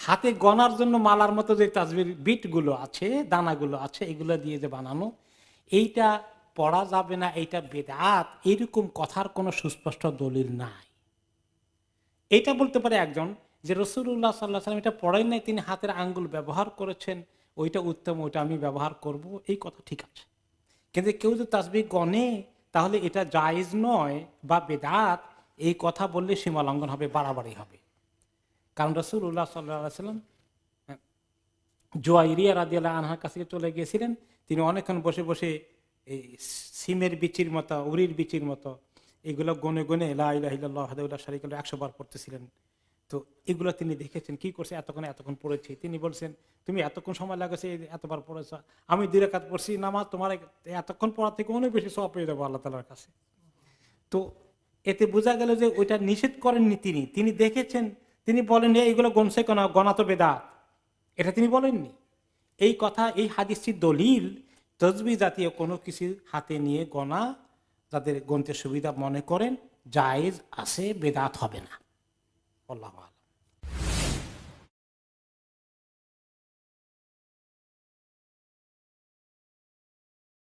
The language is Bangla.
হাতে গনার জন্য মালার মতো যে তাসবির বিটগুলো আছে, দানাগুলো আছে, এগুলো দিয়ে যে বানানো, এইটা পড়া যাবে না, এইটা বেদাত, এরকম কথার কোনো সুস্পষ্ট দলিল নাই। এটা বলতে পারে একজন যে রাসূলুল্লাহ সাল্লাল্লাহু আলাইহি ওয়াসাল্লাম এটা পড়েন নাই, তিনি হাতের আঙ্গুল ব্যবহার করেছেন, ওইটা উত্তম, ওইটা আমি ব্যবহার করব, এই কথা ঠিক আছে। কিন্তু কেউ যদি তাসবিহ গনে, তাহলে এটা জায়েজ নয় বা বেদাত, এই কথা বললে সীমা লঙ্ঘন হবে, বাড়াবাড়ি হবে। কারণ রাসূলুল্লাহ সাল্লাল্লাহু আলাইহি ওয়াসাল্লাম জুয়াইরিয়া রাদিয়াল্লাহু আনহার কাছে চলে গিয়েছিলেন, তিনি অনেকক্ষণ বসে বসে এই সিমের বিচির মতো, উরির বিচির মতো এগুলো গনে গনে লা ইলাহা ইল্লাল্লাহ ওয়াহদাহু লা শারীকা লাহু 100 বার পড়তেছিলেন। তো এগুলো তিনি দেখেছেন, কি করছে, এতক্ষণ পড়েছি। তিনি বলছেন, তুমি এতক্ষণ সময় লাগেছে, এতবার পড়েছ, আমি 2 রাকাত পড়ছি নামাজ, তোমার এতক্ষণ পড়ার থেকে অনেক বেশি সওয়াব পেয়ে যাবো আল্লাহ তাআলার কাছে। তো এতে বোঝা গেল যে ওইটা নিষেধ করেননি তিনি, তিনি দেখেছেন, তিনি বলেন এইগুলো গনছে কেন, গনা তো বেদাত, এটা তিনি বলেননি। এই কথা, এই হাদিসটির দলিল তসবিহ জাতীয় কোনো কিছু হাতে নিয়ে গনা, যাদের গনতে সুবিধা মনে করেন জায়েজ আছে, বেদাত হবে না। আল্লাহু আ'লাম।